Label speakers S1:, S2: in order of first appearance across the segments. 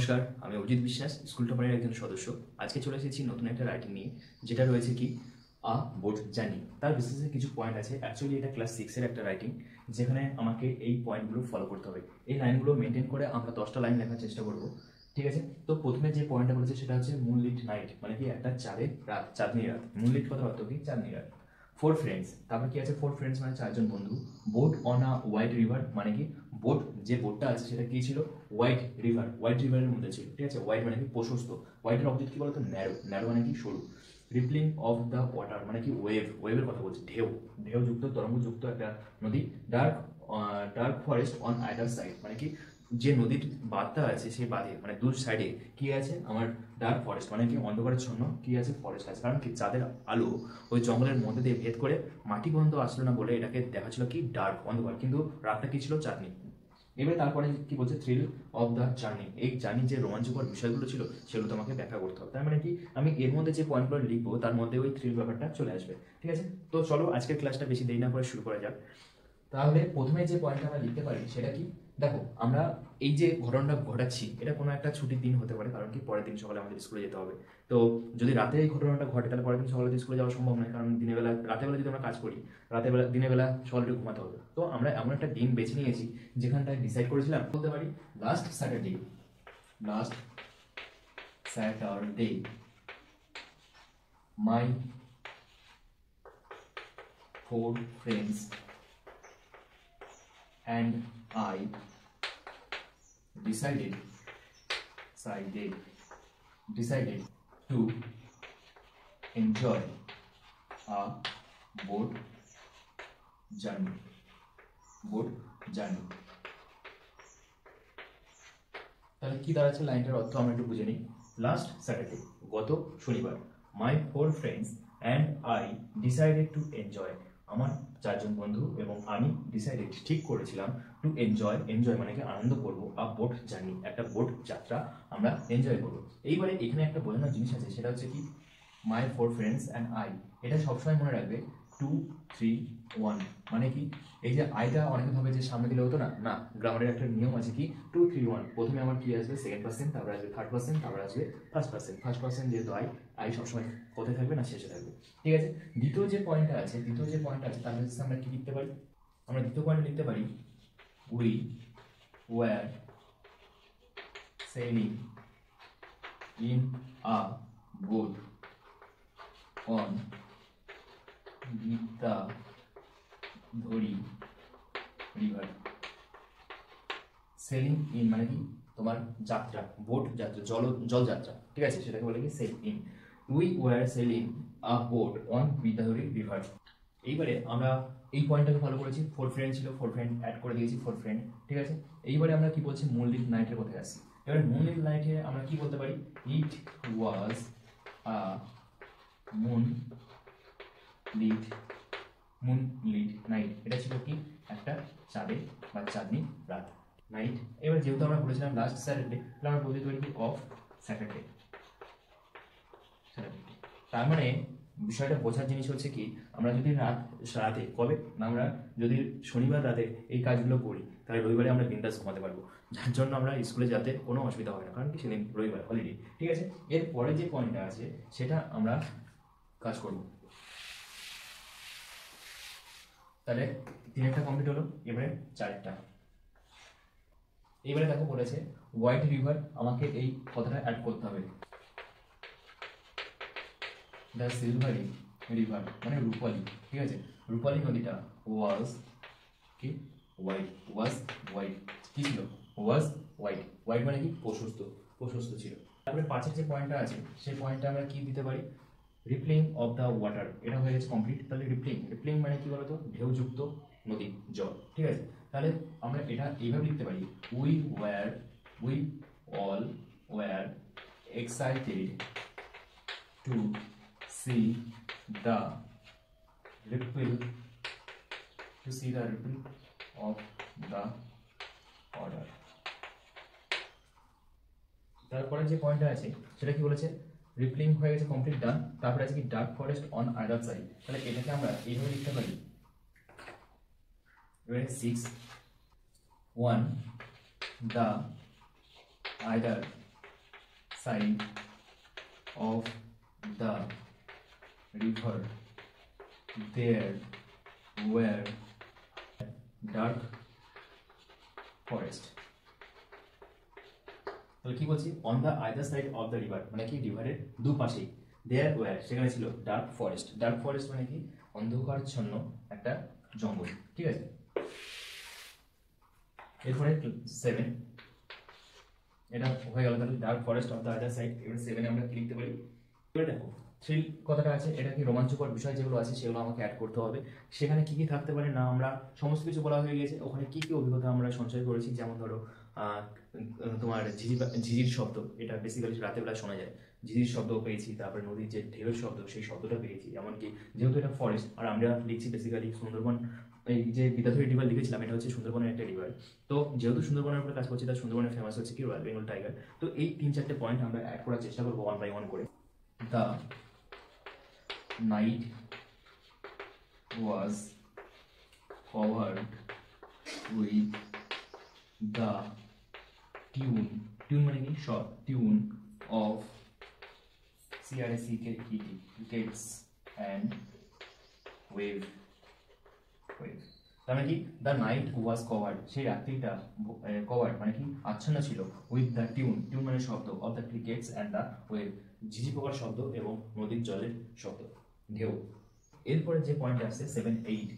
S1: নমস্কার, আমি অজিত বিশ্বাস, স্কুল টপারের একজন সদস্য। আজকে চলে এসেছি নতুন একটা রাইটিং নিয়ে, যেটা রয়েছে কি আ বোট জার্নি। তার বিশেষ কিছু পয়েন্ট আছে। অ্যাকচুয়ালি এটা ক্লাস 6-এর একটা রাইটিং, যেখানে আমাকে এই পয়েন্টগুলো ফলো করতে হবে। এই লাইনগুলো মেনটেন করে আমরা 10টা লাইন লেখার চেষ্টা করব, ঠিক আছে? তো প্রথমে যে পয়েন্টটা বলেছে সেটা হচ্ছে মুনলিট নাইট, মানে কি একটা চাঁদের রাত, চাঁদনি রাত। মুনলিট কথার অর্থ কি? চাঁদনি রাত। ফোর ফ্রেন্ডস, তারপর কি আছে? ফোর ফ্রেন্ডস মানে চারজন বন্ধু। Boat on a white river, মানে কি বোট, যে বোটটা আছে সেটা কি ছিল? হোয়াইট রিভার, হোয়াইট রিভারের মধ্যে ছিল, ঠিক আছে? হোয়াইট মানে কি প্রশস্ত, হোয়াইটের অপোজিট কি বলতো? ন্যারো, ন্যারো মানে কি সরু। রিপলিং অফ দ্য ওয়াটার মানে কি ওয়েভ, ওয়েভের কথা বলছে, ঢেউ, ঢেউযুক্ত তরঙ্গযুক্ত একটা নদী। Dark dark forest on either side, মানে কি যে নদীর বাঁধটা আছে সেই বাঁধে মানে দু সাইডে কি আছে আমার? ডার্ক ফরেস্ট, মানে কি অন্ধকারের কি আছে? ফরেস্ট আছে। কারণ কি চাঁদের আলো ওই জঙ্গলের মধ্যে দিয়ে ভেদ করে মাটি পর্যন্ত আসলো না বলে এটাকে দেখা ছিল কি ডার্ক, অন্ধকার, কিন্তু রাতটা কি ছিল? চাঁদনি। এবারে তারপরে কি বলছে? থ্রিল অফ দ্য জার্নি, এই জার্নি যে রোমাঞ্চকর বিষয়গুলো ছিল সেগুলো তোমাকে ব্যাখ্যা করতে হবে। তার মানে কি আমি এর মধ্যে যে পয়েন্টগুলো লিখবো তার মধ্যে ওই থ্রিল ব্যাপারটা চলে আসবে, ঠিক আছে? তো চলো আজকের ক্লাসটা বেশি দেরি না করে শুরু করা যাক। তাহলে প্রথমে যে পয়েন্টটা আমরা লিখতে পারি সেটা কি? দেখো, আমরা এই যে ঘটনাটা ঘটাচ্ছি এটা কোনো একটা ছুটির দিন হতে পারে, কারণ কি পরের দিন সকালে আমাদের স্কুলে যেতে হবে। তো যদি রাতে এই ঘটনাটা ঘটে তাহলে পরের দিন সকালে স্কুলে যাওয়া সম্ভব নয়, কারণ দিনের বেলা, রাতের বেলা যদি আমরা কাজ করি, রাতের বেলা, দিনের বেলা সকালে ঘুমাতে হবে। তো আমরা এমন একটা দিন বেছে নিয়েছি যেখানটায় ডিসাইড করেছিলাম, বলতে পারি last Saturday, last Saturday my four friends and I decided to enjoy a boat journey. তাহলে কি দাঁড়াচ্ছে লাইনটার অর্থ আমরা একটু বুঝে নিই। লাস্ট স্যাটারডে, গত শনিবার, মাই four friends and I decided to enjoy, আমার চারজন বন্ধু এবং আমি ডিসাইডেড, ঠিক করেছিলাম, টু এনজয়, এনজয় মানে কি আনন্দ করবো, আ বোট জার্নি, একটা বোট যাত্রা আমরা এনজয় করবো। এইবারে এখানে একটা বোঝানোর জিনিস আছে, সেটা হচ্ছে কি মাই ফোর ফ্রেন্ডস অ্যান্ড আই, এটা সবসময় মনে রাখবে 2, 3, 1, মানে কি এই যে আইটা অনেকে ভাবে যে সামনে দিলে হতো না, না, গ্রামারের একটা নিয়ম আছে কি 2, 3, 1, প্রথমে আমার কি আসবে? সেকেন্ড পার্সেন্ট, তারপর আসবে থার্ড পার্সেন্ট, তারপর আসবে ফার্স্ট পার্সেন্ট। ফার্স্ট পার্সেন্ট যেহেতু আই সবসময় কোথায় থাকবে? না, শেষে থাকবে, ঠিক আছে? দ্বিতীয় যে পয়েন্টটা আছে তার বেসিসে আমরা কি লিখতে পারি? আমরা দ্বিতীয় পয়েন্ট লিখতে পারি we were sailing in a boat on গীতাধরী রিভার। সেলিং ইন মানে কি তোমার যাত্রা, বোট যাত্রা, জল যাত্রা, ঠিক আছে? সেটাকে বলে কি sail in. We were sailing a boat on Bidyadhari river. এইবারে আমরা এই পয়েন্টটাকে ফলো করেছি, ফোর ফ্রেন্ড ছিল, ফোর ফ্রেন্ড অ্যাড করে দিয়েছি, ফোর ফ্রেন্ড, ঠিক আছে? এইবারে আমরা কি বলছি? মুনলিট নাইটের কোথায় আসি? এবারে মুনলিট নাইটে আমরা কি বলতে পারি? ইট ওয়াজ আ মুনলিট নাইট, এটা ছিল কি একটা চাঁদে বা চাঁদনি রাত, নাইট। এবার যেহেতু আমরা বলেছিলাম লাস্ট স্যাটারডে, তাহলে আমরা বলতে পারি কি অফ স্যাটারডে। তার মানে বিষয়টা বোঝার জিনিস হচ্ছে কি, আমরা যদি রাতে কবে না, আমরা যদি শনিবার রাতে এই কাজগুলো করি তাহলে রবিবারে আমরা বিন্দাস ঘুমাতে পারবো, যার জন্য আমরা স্কুলে যেতে কোনো অসুবিধা হবে না, কারণ কি সেদিন রবিবার হলিডে, ঠিক আছে? এর পরে যে পয়েন্টটা আছে সেটা আমরা কাজ করব। তাহলে 3টা কমপ্লিট হলো, এবারে 4টা। এবারে দেখো বলেছে হোয়াইট রিভার, আমাকে এই কথাটা অ্যাড করতে হবে। দ্য সিলভারি রিভার মানে রূপালী, ঠিক আছে? রূপালী নদীটা ওয়াজ কি হোয়াইট, কি ছিল? ওয়াজ হোয়াইট মানে কি প্রশস্ত ছিল। তারপরে 5-এর যে পয়েন্টটা আছে সেই পয়েন্টটা আমরা কি দিতে পারি? রিপ্লিং অফ দ্য ওয়াটার, এটা হয়ে গেছে কমপ্লিট। তাহলে রিপ্লিং মানে কি বলতো? ঢেউযুক্ত নদী, জল, ঠিক আছে? তাহলে আমরা এটা এইভাবে লিখতে পারি, we all were excited to see the ripple of the water. তারপরে যে পয়েন্টটা আছে সেটা কি বলেছে? রিপ্লিং হয়ে গেছে, কমপ্লিট, ডান। তারপরে আছে কি dark forest on either side, তাহলে এটাকে আমরা এইভাবে লিখতে পারি 6, 1, the either side of the river there were dark forest. তাহলে কি বলছি, on the either side of the river মানে কি রিভারের দুপাশেই দেয়ার ওয়ার সেখানে ছিল ডার্ক ফরেস্ট। ডার্ক ফরেস্ট মানে কি অন্ধকারচ্ছন্ন একটা জঙ্গল, ঠিক আছে। এরপরে 7 এটা হয়ে গেল, তাহলে dark forest of the other side. এবার 7 আমরা কি লিখতে পারি, এবার দেখো থ্রিল কথাটা আছে, এটা কি রোমাঞ্চকর বিষয় যেগুলো আছে সেগুলো আমাকে অ্যাড করতে হবে। সেখানে কি কি থাকতে পারে না, আমরা সমস্ত কিছু বলা হয়ে গেছে। ওখানে কি কি অভিজ্ঞতা আমরা সঞ্চয় করেছি, যেমন ধরো তোমার ঝিঝির শব্দ, এটা বেসিক্যালি রাতের বেলা শোনা যায়, ঝিঝির শব্দ পেয়েছি। তারপরে নদীর যে ঢেউয়ের শব্দ সেই শব্দটা পেয়েছি। এমনকি যেহেতু এটা ফরেস্ট আর আমরা লিখছি বেসিক্যালি সুন্দরবন, এই যে বিদ্যাধরী রিভার লিখেছিলাম এটা হচ্ছে সুন্দরবনের একটা রিভার। তো যেহেতু সুন্দরবনের উপরে কাজ করছি, তার সুন্দরবনের ফেমাস হচ্ছে কি রয়্যাল বেঙ্গল টাইগার। তো এই 3-4টে পয়েন্ট আমরা অ্যাড করার চেষ্টা করবো ওয়ান বাই ওয়ান করে। The night was covered with the tune মানে কি short tune of crickets and wave। তার মানে কি দ্য নাইট ওয়াজ কভার্ড, সেই রাত্রিটা কভার্ড মানে কি আচ্ছন্ন ছিল, উইথ দ্য টিউন মানে শব্দ, of the crickets and the wave ঝিঝি পোকার শব্দ এবং নদীর জলের শব্দ ঢেউ। এরপরে যে পয়েন্ট আসছে 7, 8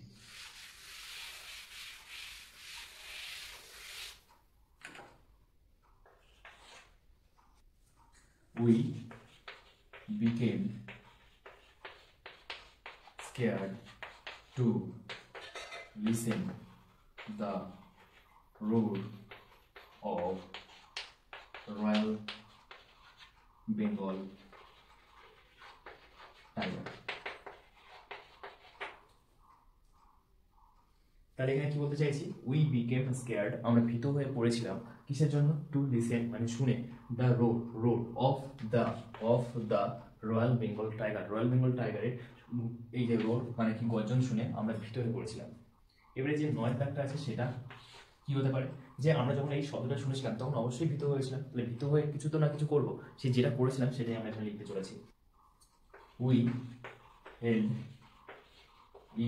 S1: we became scared to listen the roar of Royal Bengal tiger। তাহলে এখানে কি বলতে চাইছি, উই বিকেম স্কেয়ার্ড আমরা ভীত হয়ে পড়েছিলাম, কিসের জন্য, টু লিসেন মানে শুনে, the road of the royal Bengal tiger, royal Bengal টাইগারের এই যে রোড মানে কি গর্জন শুনে আমরা ভীত হয়ে পড়েছিলাম। এবারে যে 9 দাগটা আছে সেটা কি হতে পারে, যে আমরা যখন এই শব্দটা শুনেছিলাম তখন অবশ্যই ভীত হয়েছিলাম, তাহলে ভীত হয়ে কিছু তো না কিছু করবো, সে যেটা করেছিলাম সেটাই আমরা এখানে লিখতে চলেছি। We held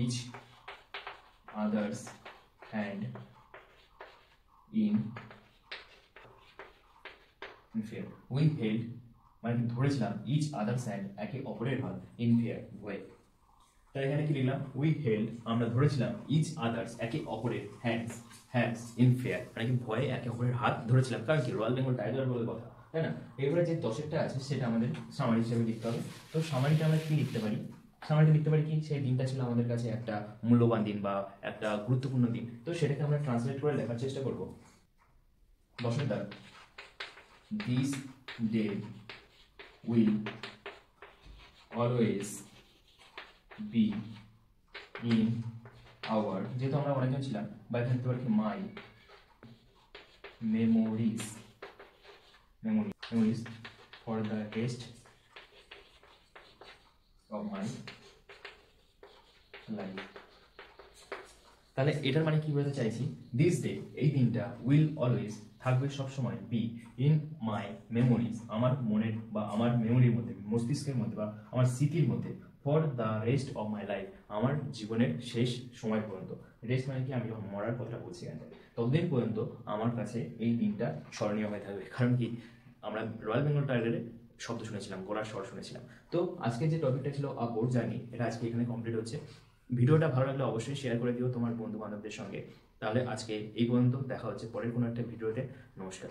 S1: each others hand in fear। we held মানে ধরেছিলাম ইচ আদার্স হ্যান্ড একে অপরের হাত, ইন ফিয়ার ভয়ে। তাই এখানে কি লিখলাম, উই হেল্ড আমরা ধরেছিলাম ইচ আদার্স একে অপরের হ্যান্ডস ইন ফিয়ার মানে কি ভয়ে একে অপরের হাত ধরেছিলাম, কারণ কি রয়্যাল বেঙ্গল টাইগার বলে কথা, তাই না। এবারে যে 10টা আছে সেটা আমাদের সামারি হিসেবে লিখতে হবে। তো সামারিটা আমরা কি লিখতে পারি, সামারিটা লিখতে পারি কি, সেই দিনটা ছিল আমাদের কাছে একটা মূল্যবান দিন বা একটা গুরুত্বপূর্ণ দিন। তো সেটাকে আমরা ট্রান্সলেট করে লেখার চেষ্টা করব। 10 দাগ, this day will always be in our, যেহেতু আমরা অনেকজন ছিলাম বা এখানে লিখতে পারি কি মাই memories for the rest of my life। তাহলে এটার মানে কি বলতে চাইছি, দিস ডে এই দিনটা উইল অলওয়েজ থাকবে সব সময়, বি ইন মাই মেমোরিজ আমার মনের বা আমার মেমোরির মধ্যে, মস্তিষ্কের মধ্যে বা আমার স্মৃতির মধ্যে, for the rest of my life আমার জীবনের শেষ সময় পর্যন্ত। রেস্ট মানে কি আমি যখন মরার কথাটা বলছি এখানে, ততদিন পর্যন্ত আমার কাছে এই দিনটা স্মরণীয় হয়ে থাকবে। কারণ কি আমরা রয়্যাল বেঙ্গল টাইগারে শব্দ শুনেছিলাম, গলার স্বর শুনেছিলাম। তো আজকে যে টপিকটা ছিল আ বোট জার্নি, এটা আজকে এখানে কমপ্লিট হচ্ছে। ভিডিওটা ভালো লাগলে অবশ্যই শেয়ার করে দিও তোমার বন্ধু বান্ধবদের সঙ্গে। তাহলে আজকে এই পর্যন্ত, দেখা হচ্ছে পরের কোনো একটা ভিডিওতে। নমস্কার।